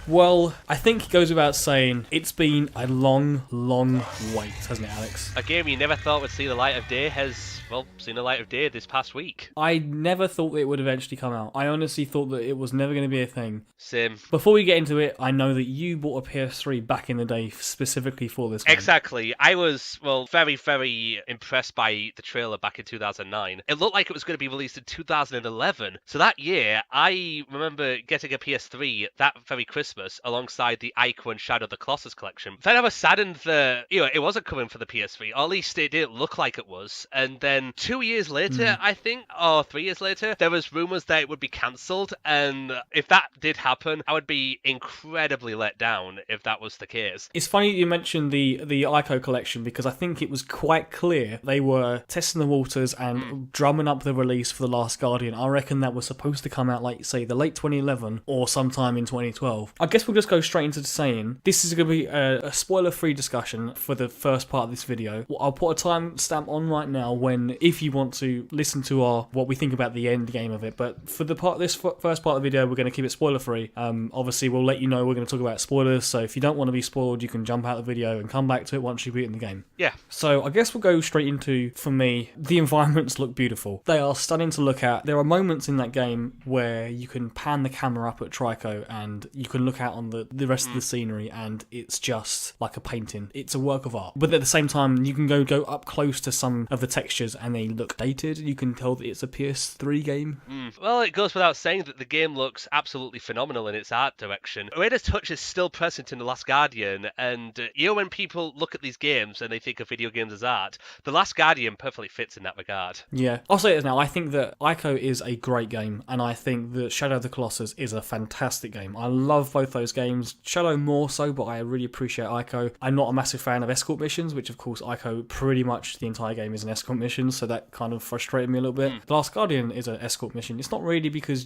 Well, I think it goes without saying, it's been a long, long wait, hasn't it, Alex? A game you never thought would see the light of day has, well, seen the light of day this past week. I never thought it would eventually come out. I honestly thought that it was never going to be a thing. Same. Before we get into it, I know that you bought a PS3 back in the day specifically for this game. Exactly. I was, well, very, very impressed by the trailer back in 2009. It looked like it was going to be released in 2011. So that year, I remember getting a PS3 that very Christmas alongside the Ico and Shadow of the Colossus collection. Then I was saddened that, it wasn't coming for the PS3, or at least it didn't look like it was. And then 2 years later, I think, or 3 years later, there was rumours that it would be cancelled. And if that did happen, I would be incredibly let down if that was the case. It's funny you mentioned the Ico collection, because I think it was quite clear they were testing the waters and drumming up the release for The Last Guardian. I reckon that was supposed to come out, like, say, the late 2011 or sometime in 2012. I guess we'll just go straight into saying this is going to be a spoiler-free discussion for the first part of this video. I'll put a timestamp on right now when, if you want to listen to what we think about the end game of it. But for this first part of the video, we're going to keep it spoiler-free. Obviously, we'll let you know we're going to talk about spoilers, so if you don't want to be spoiled, you can jump out of the video and come back to it once you've beaten the game. Yeah. So I guess we'll go straight into, for me, the environments look beautiful. They are stunning to look at. There are moments in that game where you can pan the camera up at Trico and you can look out on the rest of the scenery, and it's just like a painting. It's a work of art. But at the same time, you can go up close to some of the textures and they look dated. You can tell that it's a PS3 game. Well, it goes without saying that the game looks absolutely phenomenal in its art direction. Ueda's touch is still present in The Last Guardian, and when people look at these games and they think of video games as art, The Last Guardian perfectly fits in that regard. Yeah, I'll say it now. I think that Ico is a great game, and I think that Shadow of the Colossus is a fantastic game. I love both those games. Shadow more so, but I really appreciate Ico. I'm not a massive fan of escort missions, which of course Ico pretty much the entire game is an escort mission, so that kind of frustrated me a little bit. The Last Guardian is an escort mission. It's not really because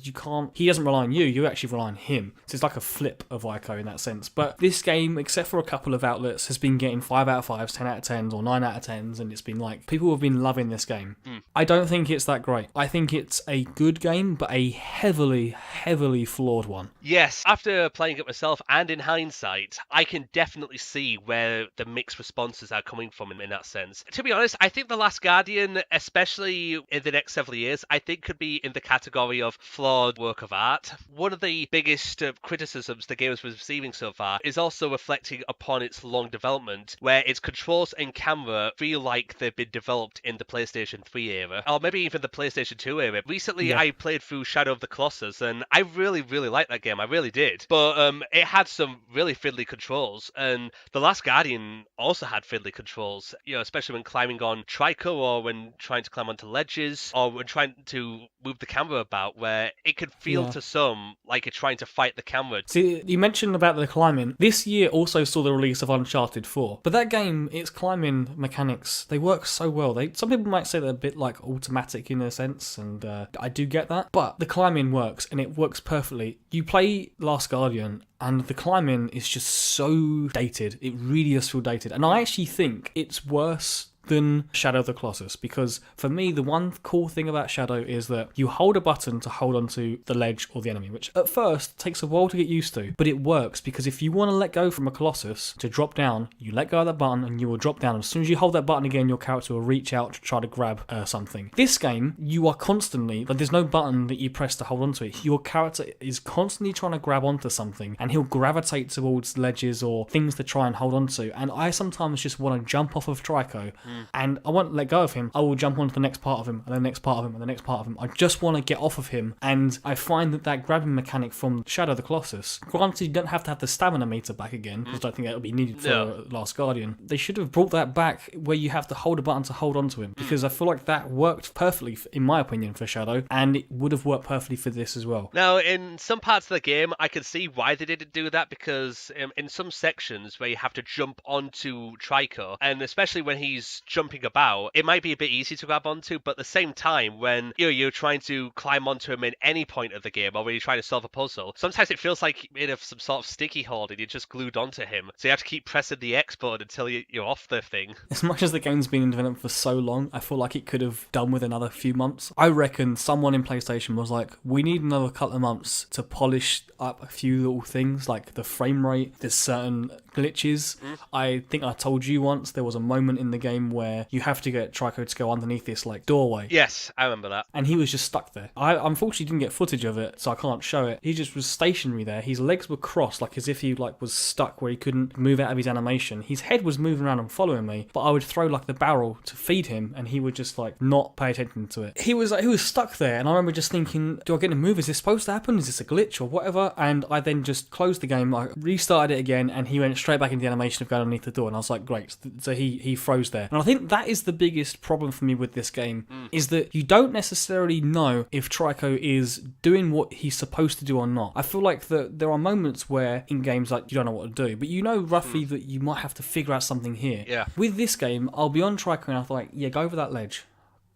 he doesn't rely on you actually rely on him. So it's like a flip of Ico in that sense. But this game, except for a couple of outlets, has been getting 5 out of 5s, 10 out of 10s, or 9 out of 10s, and it's been like, people have been loving this game. I don't think it's that great. I think it's a good game, but a heavily, heavily flawed one. Yes, after playing it myself and in hindsight, I can definitely see where the mixed responses are coming from in that sense. To be honest, I think The Last Guardian, especially in the next several years, I think could be in the category of flawed work of art. One of the biggest criticisms the game has been receiving so far is also reflecting upon its long development, where its controls and camera feel like they've been developed in the PlayStation 3 era, or maybe even the PlayStation 2 era. Recently, I played through Shadow of the Colossus, and I really, really liked that game. I really did. But it had some really fiddly controls, and The Last Guardian also had fiddly controls, especially when climbing on Trico, or when trying to climb onto ledges, or when trying to move the camera about, where it could feel to some like you're trying to fight the camera. See, you mentioned about the climbing. This year also saw the release of Uncharted 4. But that game, its climbing mechanics, they work so well. Some people might say they're a bit like automatic in a sense, and I do get that. But the climbing works, and it works perfectly. You play Last Guardian, and the climbing is just so dated. It really does feel dated. And I actually think it's worse than Shadow of the Colossus, because for me the one cool thing about Shadow is that you hold a button to hold onto the ledge or the enemy, which at first takes a while to get used to, but it works because if you want to let go from a Colossus to drop down, you let go of that button and you will drop down. As soon as you hold that button again, your character will reach out to try to grab something. This game, you are constantly, like, there's no button that you press to hold onto it. Your character is constantly trying to grab onto something, and he'll gravitate towards ledges or things to try and hold onto, and I sometimes just want to jump off of Trico and I won't let go of him. I will jump onto the next part of him, and the next part of him, and the next part of him. I just want to get off of him, and I find that grabbing mechanic from Shadow of the Colossus, granted you don't have to have the stamina meter back again, because I don't think that would be needed for Last Guardian. They should have brought that back where you have to hold a button to hold onto him, because I feel like that worked perfectly, in my opinion, for Shadow, and it would have worked perfectly for this as well. Now, in some parts of the game, I can see why they didn't do that, because in some sections where you have to jump onto Trico, and especially when he's jumping about, it might be a bit easy to grab onto, but at the same time, when you're trying to climb onto him in any point of the game, or when you're trying to solve a puzzle, sometimes it feels like you're in some sort of sticky hold and you're just glued onto him. So you have to keep pressing the X button until you're off the thing. As much as the game's been in development for so long, I feel like it could have done with another few months. I reckon someone in PlayStation was like, we need another couple of months to polish up a few little things, like the frame rate, there's certain glitches. I think I told you once there was a moment in the game where you have to get Trico to go underneath this like doorway. Yes, I remember that. And he was just stuck there. I unfortunately didn't get footage of it, so I can't show it. He just was stationary there. His legs were crossed, like as if he like was stuck where he couldn't move out of his animation. His head was moving around and following me, but I would throw like the barrel to feed him, and he would just like not pay attention to it. He was stuck there, and I remember just thinking, do I get to move? Is this supposed to happen? Is this a glitch or whatever? And I then just closed the game. I restarted it again, and he went straight back into the animation of going underneath the door, and I was like, great. So he froze there. And I think that is the biggest problem for me with this game, is that you don't necessarily know if Trico is doing what he's supposed to do or not. I feel like there are moments where in games like you don't know what to do, but you know roughly that you might have to figure out something here. Yeah. With this game, I'll be on Trico and I'll be like, yeah, go over that ledge.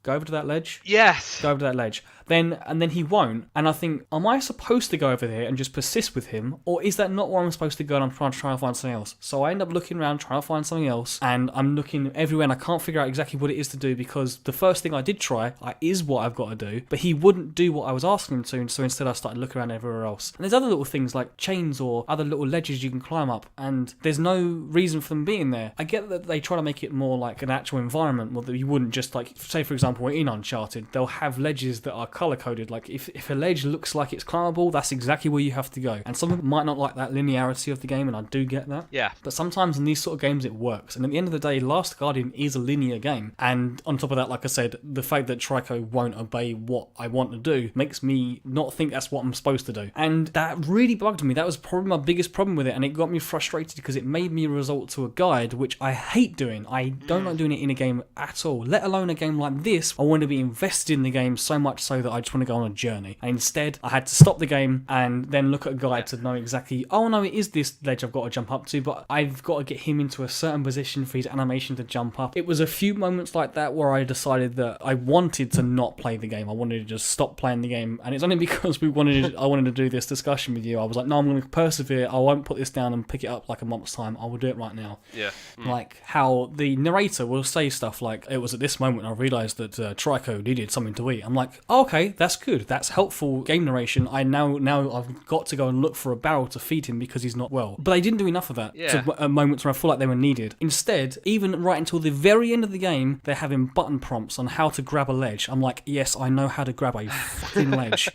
Go over to that ledge. Yes. Go over to that ledge. And then he won't. And I think, am I supposed to go over there and just persist with him? Or is that not where I'm supposed to go and I'm trying to find something else? So I end up looking around, trying to find something else. And I'm looking everywhere and I can't figure out exactly what it is to do, because the first thing I did try is what I've got to do. But he wouldn't do what I was asking him to. So instead I started looking around everywhere else. And there's other little things like chains or other little ledges you can climb up. And there's no reason for them being there. I get that they try to make it more like an actual environment. Well, that you wouldn't just like, say for example, in Uncharted, they'll have ledges that are color-coded. Like if a ledge looks like it's climbable, that's exactly where you have to go. And some people might not like that linearity of the game, and I do get that. Yeah. But sometimes in these sort of games it works. And at the end of the day, Last Guardian is a linear game. And on top of that, like I said, the fact that Trico won't obey what I want to do makes me not think that's what I'm supposed to do. And that really bugged me. That was probably my biggest problem with it, and it got me frustrated because it made me resort to a guide, which I hate doing. I don't like doing it in a game at all, let alone a game like this. I want to be invested in the game so much so that I just want to go on a journey. And instead, I had to stop the game and then look at a guide to know exactly, oh no, it is this ledge I've got to jump up to, but I've got to get him into a certain position for his animation to jump up. It was a few moments like that where I decided that I wanted to not play the game. I wanted to just stop playing the game, and it's only because I wanted to do this discussion with you. I was like, no, I'm going to persevere. I won't put this down and pick it up like a month's time. I will do it right now. Yeah. Like how the narrator will say stuff like, it was at this moment I realised that Trico needed something to eat. I'm like, oh, okay, that's good. That's helpful game narration. I now I've got to go and look for a barrel to feed him because he's not well. But they didn't do enough of that to moments where I feel like they were needed. Instead, even right until the very end of the game, they're having button prompts on how to grab a ledge. I'm like, yes, I know how to grab a fucking ledge.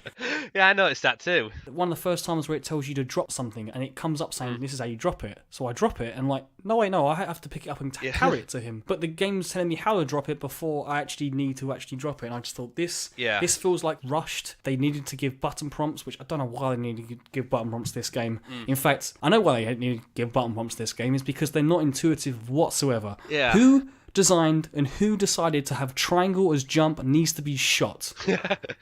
Yeah, I noticed that too. One of the first times where it tells you to drop something and it comes up saying this is how you drop it. So I drop it and like, no, wait, no, I have to pick it up and carry it to him. But the game's telling me how to drop it before I actually need to actually drop it. And I just thought, this feels like rushed. They needed to give button prompts, which I don't know why they needed to give button prompts this game. In fact, I know why they needed to give button prompts this game is because they're not intuitive whatsoever. Yeah. Who designed and who decided to have triangle as jump needs to be shot?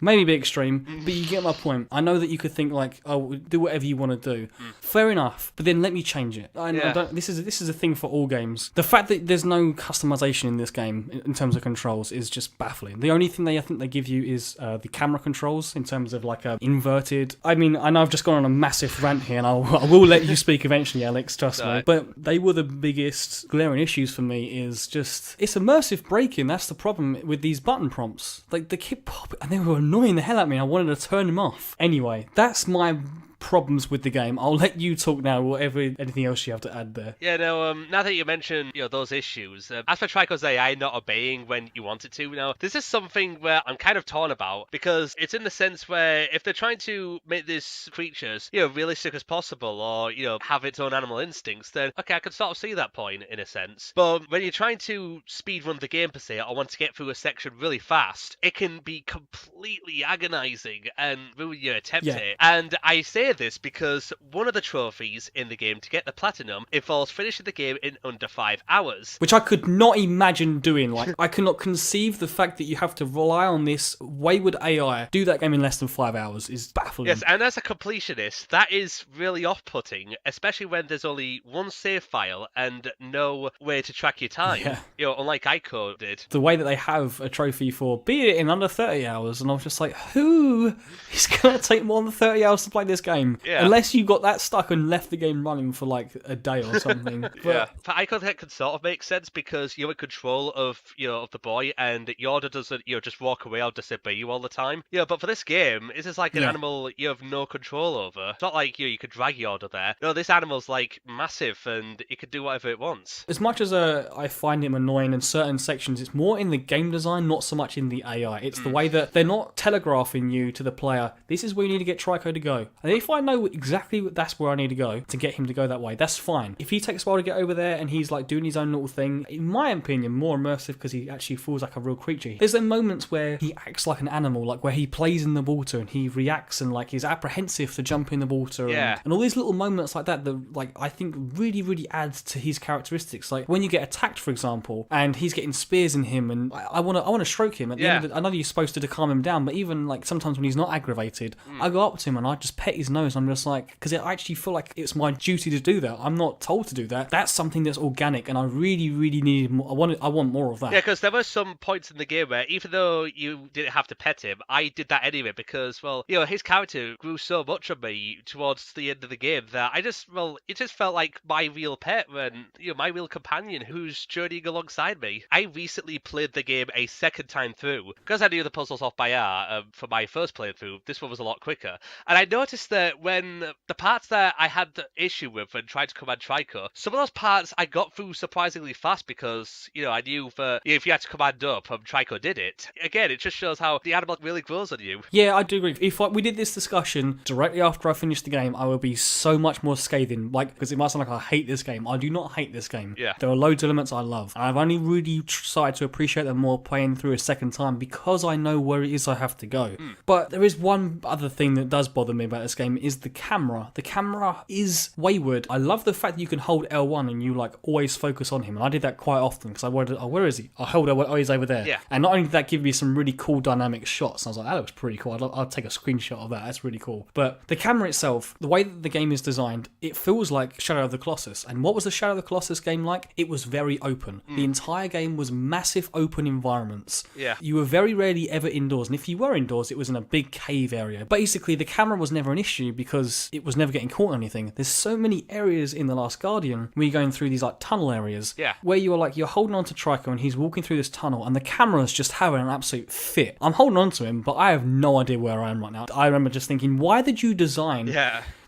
Maybe a bit extreme, but you get my point. I know that you could think like, oh, do whatever you want to do. Fair enough, but then let me change it. I don't, this is a thing for all games. The fact that there's no customization in this game in terms of controls is just baffling. The only thing I think they give you is the camera controls in terms of like a inverted. I mean, I know I've just gone on a massive rant here, and I will let you speak eventually, Alex. Trust me. But they were the biggest glaring issues for me. Is just it's immersive braking. That's the problem with these button prompts. Like they keep popping, and they were annoying the hell out of me. I wanted to turn them off. Anyway, that's my problems with the game. I'll let you talk now, anything else you have to add there. Yeah, no, now that you mention those issues, as for Trico's AI not obeying when you want it to, this is something where I'm kind of torn about, because it's in the sense where if they're trying to make these creatures, realistic as possible, or, have its own animal instincts, then, okay, I can sort of see that point, in a sense. But when you're trying to speedrun the game, per se, or want to get through a section really fast, it can be completely agonizing and ruin your attempt here. And I say this because one of the trophies in the game to get the platinum involves finishing the game in under 5 hours. Which I could not imagine doing. Like, I cannot conceive the fact that you have to rely on this wayward AI. Do that game in less than 5 hours is baffling. Yes, and as a completionist, that is really off-putting, especially when there's only one save file and no way to track your time. Yeah. You know, unlike Ico did. The way that they have a trophy for beat it in under 30 hours, and I was just like, who is going to take more than 30 hours to play this game? Yeah. Unless you got that stuck and left the game running for like a day or something. But, Yeah. For Ico, that can sort of make sense because you're in control of, of the boy, and Yoda doesn't, just walk away or disobey you all the time. Yeah, but for this game, this is like an animal you have no control over. It's not like you could drag Yoda there. No, this animal's like massive and it can do whatever it wants. As much as I find him annoying in certain sections, it's more in the game design, not so much in the AI. It's the way that they're not telegraphing you to the player, this is where you need to get Trico to go. And if I know exactly that's where I need to go to get him to go that way, that's fine. If he takes a while to get over there and he's like doing his own little thing, in my opinion, more immersive because he actually feels like a real creature. There's then moments where he acts like an animal, like where he plays in the water and he reacts and like he's apprehensive to jump in the water. Yeah. And all these little moments like that like I think really, really adds to his characteristics. Like when you get attacked, for example, and he's getting spears in him, and I want to stroke him. At the end of I know you're supposed to calm him down, but even like sometimes when he's not aggravated, I go up to him and I just pet his nose. I'm just like, because I actually feel like it's my duty to do that. I'm not told to do that. That's something that's organic, and I really, really need more. I want more of that. Yeah, because there were some points in the game where even though you didn't have to pet him, I did that anyway because, well, his character grew so much on me towards the end of the game that it just felt like my real pet and, my real companion who's journeying alongside me. I recently played the game a second time through because I knew the puzzles off by heart for my first playthrough. This one was a lot quicker. And I noticed that when the parts that I had the issue with when trying to command Trico, some of those parts I got through surprisingly fast because, I knew that if you had to command up, Trico did it. Again, it just shows how the animal really grows on you. Yeah, I do agree. If we did this discussion directly after I finished the game, I would be so much more scathing. Like, because it might sound like I hate this game. I do not hate this game. Yeah. There are loads of elements I love. And I've only really started to appreciate them more playing through a second time because I know where it is I have to go. But there is one other thing that does bother me about this game is the camera. The camera is wayward. I love the fact that you can hold L1 and you like always focus on him. And I did that quite often because I wanted, where is he? I hold L1, oh, he's over there. Yeah. And not only did that give me some really cool dynamic shots, and I was like, that looks pretty cool. I'll take a screenshot of that. That's really cool. But the camera itself, the way that the game is designed, it feels like Shadow of the Colossus. And what was the Shadow of the Colossus game like? It was very open. The entire game was massive open environments. Yeah. You were very rarely ever indoors. And if you were indoors, it was in a big cave area. Basically, the camera was never an issue because it was never getting caught on anything. There's so many areas in The Last Guardian where you're going through these like tunnel areas. Yeah. Where you're holding on to Trico and he's walking through this tunnel and the camera's just having an absolute fit. I'm holding on to him, but I have no idea where I am right now. I remember just thinking, why did you design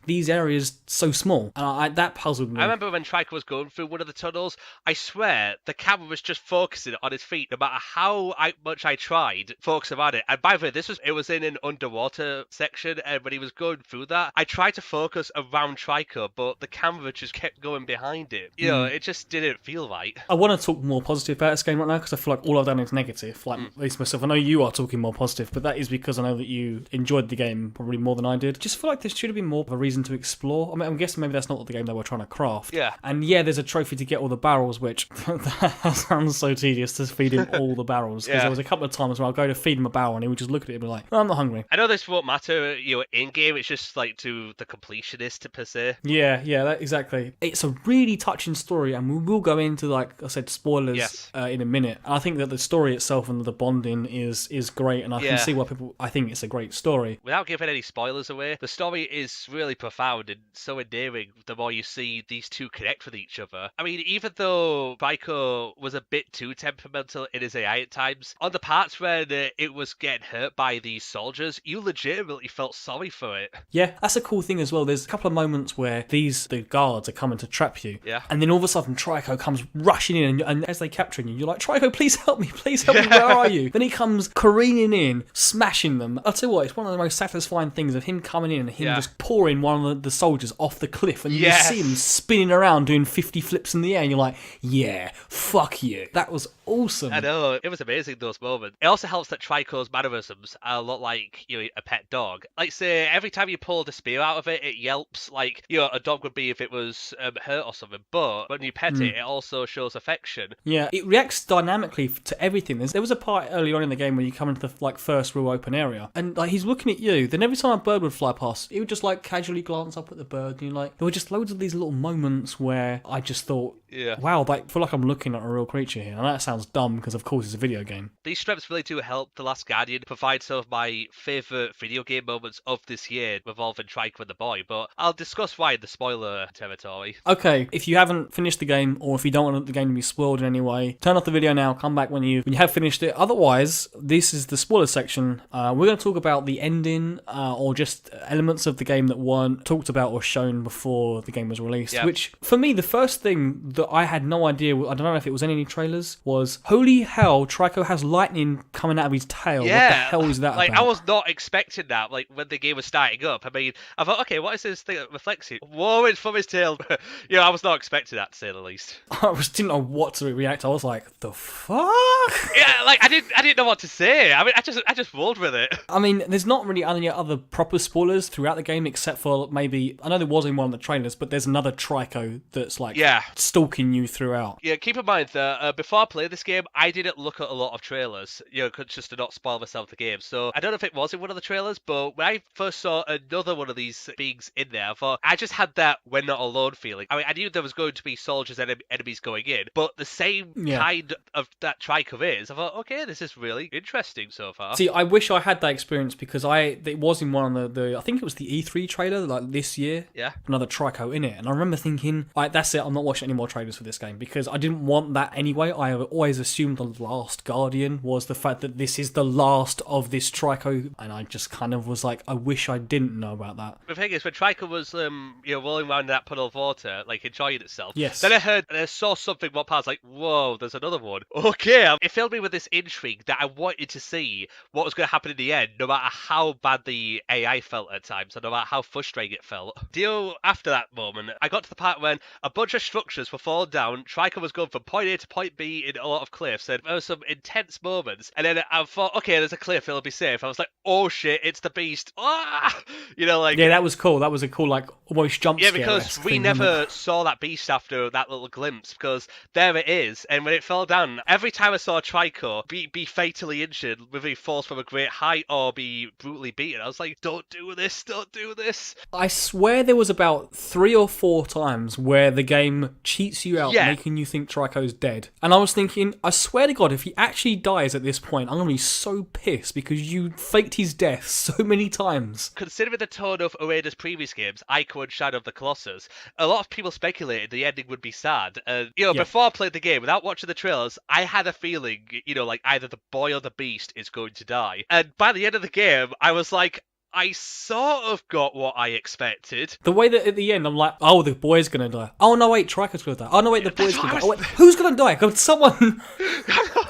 these areas so small? And that puzzled me. I remember when Trico was going through one of the tunnels, I swear the camera was just focusing on his feet no matter how much I tried focusing on it. And by the way, it was in an underwater section, and when he was going through that, I tried to focus around Trico, but the camera just kept going behind it. It just didn't feel right. I want to talk more positive about this game right now because I feel like all I've done is negative. Like, at least myself, I know you are talking more positive, but that is because I know that you enjoyed the game probably more than I did. Just feel like there should have been more of a reason to explore. I mean, I'm guessing maybe that's not what the game they were trying to craft. Yeah. And yeah, there's a trophy to get all the barrels, which that sounds so tedious to feed him all the barrels. Because there was a couple of times where I'll go to feed him a barrel and he would just look at it and be like, oh, I'm not hungry. I know this won't matter, in game. It's just like to the completionist per se. Yeah, exactly. It's a really touching story, and we will go into, like I said, spoilers in a minute. And I think that the story itself and the bonding is great, and I can see why I think it's a great story. Without giving any spoilers away, the story is really profound and so endearing the more you see these two connect with each other. I mean, even though Raiko was a bit too temperamental in his AI at times, on the parts when it was getting hurt by these soldiers, you legitimately felt sorry for it. Yeah, that's a cool thing as well. There's a couple of moments where the guards are coming to trap you. Yeah. And then all of a sudden Trico comes rushing in, and as they capture you, you're like, Trico, please help me, where are you? Then he comes careening in, smashing them. I'll tell you what, it's one of the most satisfying things of him coming in and him just pouring one one of the soldiers off the cliff, and Yes. you see him spinning around doing 50 flips in the air, and you're like, yeah, fuck you. That was awesome. I know, it was amazing, those moments. It also helps that Trico's mannerisms are a lot like, a pet dog. Like, say, every time you pull the spear out of it, it yelps like, a dog would be if it was hurt or something. But when you pet it, it also shows affection. Yeah, it reacts dynamically to everything. There was a part early on in the game where you come into the first real open area, and he's looking at you. Then every time a bird would fly past, he would just casually glance up at the bird, and there were just loads of these little moments where I just thought, wow, I feel like I'm looking at a real creature here. And that sounds dumb because, of course, it's a video game. These strips really do help The Last Guardian provide some of my favourite video game moments of this year involving Trico and the boy, but I'll discuss why in the spoiler territory. Okay, if you haven't finished the game, or if you don't want the game to be spoiled in any way, turn off the video now, come back when you have finished it. Otherwise, this is the spoiler section. We're going to talk about the ending, or just elements of the game that weren't talked about or shown before the game was released, which, for me, the first thing that I had no idea, I don't know if it was in any trailers, was, holy hell, Trico has lightning coming out of his tail. Yeah, what the hell is that about? I was not expecting that, when the game was starting up. I mean, I thought, okay, what is this thing that reflects it? Whoa, it's from his tail. I was not expecting that, to say the least. I didn't know what to react. I was like, the fuck? Yeah, I didn't know what to say. I mean, I just rolled with it. I mean, there's not really any other proper spoilers throughout the game, except for maybe, I know there was in one of the trailers, but there's another Trico that's stalking you throughout. Yeah, keep in mind that before I played this game, I didn't look at a lot of trailers, just to not spoil myself the game. So I don't know if it was in one of the trailers, but when I first saw another one of these beings in there, I thought, I just had that we're not alone feeling. I mean, I knew there was going to be soldiers and enemies going in, but the same kind of that Trico is. I thought, okay, this is really interesting so far. See, I wish I had that experience because it was in one of the I think it was the E3 trailer, this year. Yeah. Another Trico in it. And I remember thinking, that's it, I'm not watching any more trailers for this game because I didn't want that anyway. I always assumed The Last Guardian was the fact that this is the last of this Trico, and I just kind of was like, I wish I didn't know about that. The thing is, when Trico was, rolling around in that puddle of water, enjoying itself, yes. Then I saw something one part, like, whoa, there's another one. Okay. It filled me with this intrigue that I wanted to see what was going to happen in the end, no matter how bad the AI felt at times, and no matter how frustrating it felt. After that moment, I got to the part when a bunch of structures were falling down, Trico was going from point A to point B in a lot of cliffs, and there were some intense moments, and then I thought, okay, there's a cliff, it'll be safe. I was like, oh shit, it's the beast. Ah! Yeah, that was cool. That was a cool, almost jump scare. Yeah, because we never saw that beast after that little glimpse, because there it is, and when it fell down, every time I saw Trico be fatally injured, whether he falls from a great height or be brutally beaten, I was like, don't do this. I swear there was about 3 or 4 times where the game cheats you out, making you think Trico's dead. And I was thinking, I swear to God, if he actually dies at this point, I'm going to be so pissed because you faked his death so many times. Considering the tone of Ueda's previous games, Ico and Shadow of the Colossus, a lot of people speculated the ending would be sad. Before I played the game, without watching the trailers, I had a feeling, either the boy or the beast is going to die. And by the end of the game, I was like, I sort of got what I expected. The way that at the end I'm like, oh, the boy's gonna die. Oh no, wait, Trico's gonna die. Oh no, wait, the boy's gonna die. Oh, wait, who's gonna die? Someone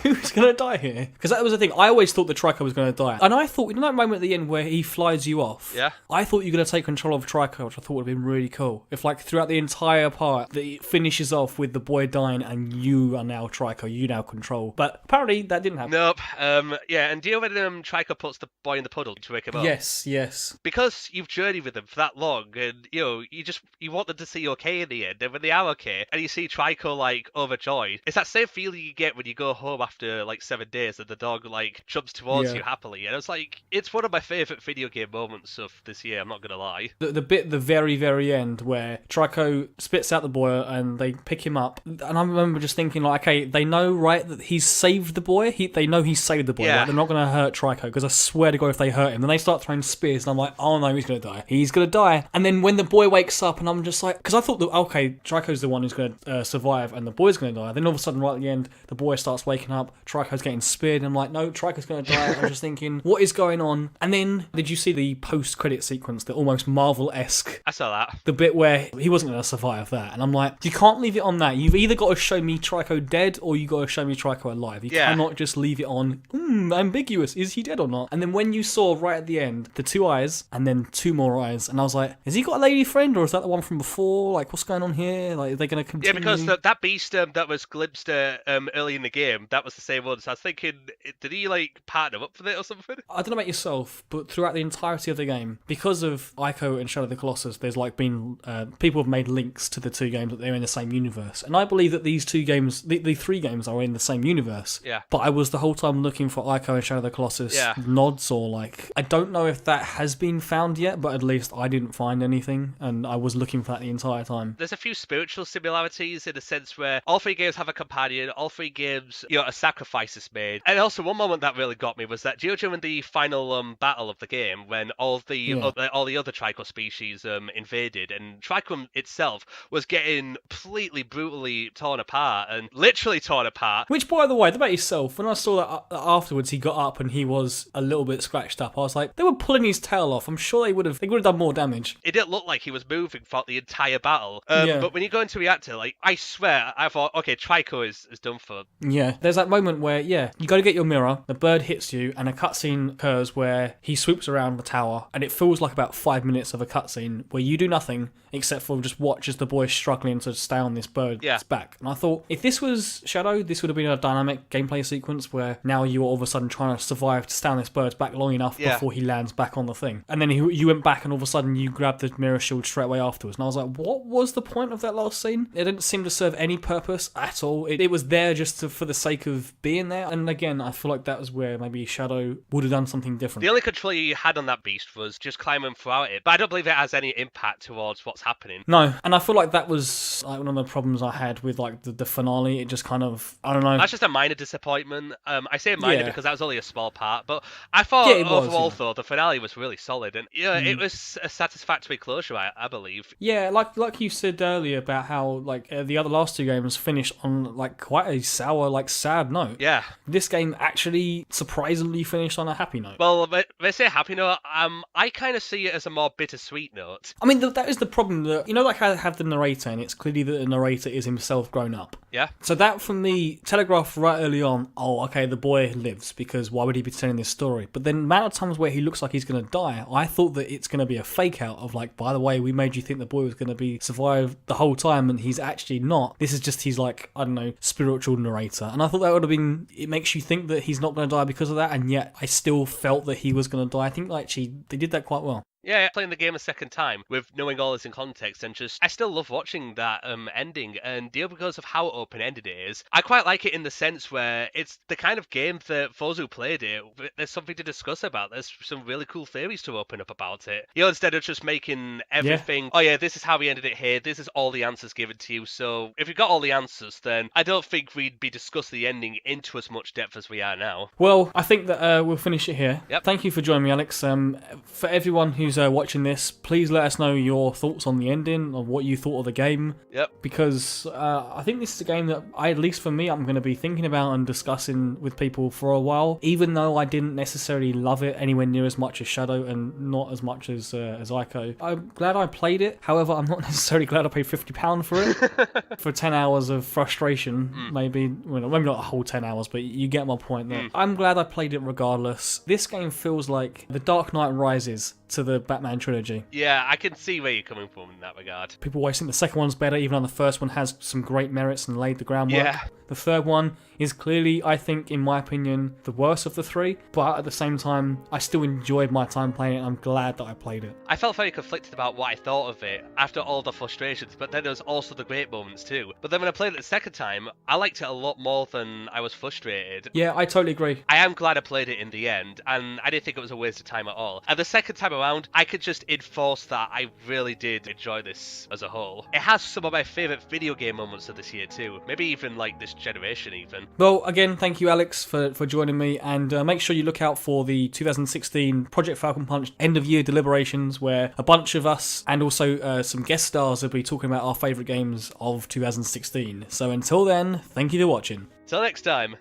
who's gonna die here? Because that was the thing. I always thought the Trico was gonna die, and I thought, that moment at the end where he flies you off. Yeah. I thought you were gonna take control of Trico, which I thought would have been really cool. If throughout the entire part, that it finishes off with the boy dying and you are now Trico, you now control. But apparently that didn't happen. Nope. And do you know when Trico puts the boy in the puddle to wake him up? Yes. Because you've journeyed with them for that long, and you want them to see you okay in the end, and when they are okay, and you see Trico overjoyed, it's that same feeling you get when you go home after 7 days and the dog jumps towards you happily, and it's one of my favourite video game moments of this year. I'm not gonna lie. The bit at the very, very end where Trico spits out the boy and they pick him up, and I remember just thinking okay, they know that he's saved the boy. They know he's saved the boy. Yeah. They're not gonna hurt Trico because I swear to God, if they hurt him, then they start throwing spears, and I'm like, oh no, he's gonna die. He's gonna die. And then when the boy wakes up, and I'm just like, because I thought that Trico's the one who's gonna survive, and the boy's gonna die. Then all of a sudden, right at the end, the boy starts waking up, Trico's getting speared, and I'm like, no, Trico's going to die. I'm just thinking, what is going on? And then, did you see the post-credit sequence, the almost Marvel-esque? I saw that. The bit where he wasn't going to survive that. And I'm like, you can't leave it on that. You've either got to show me Trico dead, or you got to show me Trico alive. You cannot just leave it on, ambiguous, is he dead or not? And then when you saw right at the end, the 2 eyes, and then 2 more eyes, and I was like, has he got a lady friend, or is that the one from before? Like, what's going on here? Like, are they going to continue? Yeah, because that beast that was glimpsed early in the game, that was the same one. So I was thinking, did he like partner up with it or something? I don't know about yourself, but throughout the entirety of the game, because of Ico and Shadow of the Colossus, there's like been people have made links to the 2 games that they're in the same universe, and I believe that these 2 games, the 3 games, are in the same universe. Yeah. But I was the whole time looking for Ico and Shadow of the Colossus nods, or like, I don't know if that has been found yet, but at least I didn't find anything, and I was looking for that the entire time. There's a few spiritual similarities in the sense where all 3 games have a companion, all 3 games, a sacrifice is made. And also one moment that really got me was that during the final battle of the game, when all the other Trico species invaded, and Trico itself was getting completely brutally torn apart, and literally torn apart. Which, by the way, about yourself, when I saw that afterwards he got up and he was a little bit scratched up, I was like, they were pulling his tail off. I'm sure they would have done more damage. It didn't look like he was moving throughout the entire battle. But when you go into reactor, like, I swear, I thought, okay, Trico is done for. Yeah, there's that moment where, you go to get your mirror, the bird hits you, and a cutscene occurs where he swoops around the tower, and it feels like about 5 minutes of a cutscene where you do nothing except for just watch as the boy's struggling to stay on this bird's back. And I thought, if this was Shadow, this would have been a dynamic gameplay sequence where now you're all of a sudden trying to survive to stay on this bird's back long enough before he lands back on the thing. And then you went back and all of a sudden you grabbed the mirror shield straight away afterwards. And I was like, what was the point of that last scene? It didn't seem to serve any purpose at all. It was there just for the sake of being there. And again, I feel like that was where maybe Shadow would have done something different. The only control you had on that beast was just climbing throughout it. But I don't believe it has any impact towards what's happening. No, and I feel like that was like one of the problems I had with like the finale. It just kind of, I don't know. That's just a minor disappointment. I say minor because that was only a small part, but I thought overall though the finale was really solid, and it was a satisfactory closure, I believe. Yeah, like you said earlier about how like the last 2 games finished on like quite a sour, like sad note. Yeah. This game actually surprisingly finished on a happy note. Well, they say happy note. I kind of see it as a more bittersweet note. I mean, that is the problem that, like I have the narrator, and it's clearly that the narrator is himself grown up. Yeah. So that, for me, telegraphed right early on, oh, okay, the boy lives, because why would he be telling this story? But then the amount of times where he looks like he's going to die, I thought that it's going to be a fake out of like, by the way, we made you think the boy was going to be survived the whole time, and he's actually not. This is just his, like, I don't know, spiritual narrator. And I thought that would have been, it makes you think that he's not going to die because of that, and yet I still felt that he was going to die. I think, like, they did that quite well. Yeah, playing the game a second time with knowing all this in context, and just I still love watching that ending, and because of how open-ended it is, I quite like it in the sense where it's the kind of game that those who played it, there's something to discuss about. There's some really cool theories to open up about it. Instead of just making everything, this is how we ended it here, this is all the answers given to you, so if you got all the answers, then I don't think we'd be discussing the ending into as much depth as we are now. Well, I think that we'll finish it here. Yep. Thank you for joining me, Alex. For everyone who's watching this, please let us know your thoughts on the ending, or what you thought of the game. Yep. Because I think this is a game that at least for me, I'm going to be thinking about and discussing with people for a while. Even though I didn't necessarily love it anywhere near as much as Shadow, and not as much as Ico. I'm glad I played it. However, I'm not necessarily glad I paid £50 for it. For 10 hours of frustration, maybe. Well, maybe not a whole 10 hours, but you get my point there. I'm glad I played it regardless. This game feels like The Dark Knight Rises to the Batman trilogy. Yeah, I can see where you're coming from in that regard. People always think the second one's better, even though the first one has some great merits and laid the groundwork. Yeah. The third one is clearly, I think, in my opinion, the worst of the 3, but at the same time, I still enjoyed my time playing it, and I'm glad that I played it. I felt very conflicted about what I thought of it after all the frustrations, but then there was also the great moments too. But then when I played it the second time, I liked it a lot more than I was frustrated. Yeah, I totally agree. I am glad I played it in the end, and I didn't think it was a waste of time at all. And the second time around, I could just enforce that I really did enjoy this as a whole. It has some of my favourite video game moments of this year too, maybe even like this generation even. Well, again, thank you, Alex, for joining me, and make sure you look out for the 2016 Project Falcon Punch end-of-year deliberations, where a bunch of us and also some guest stars will be talking about our favourite games of 2016. So until then, thank you for watching. Till next time.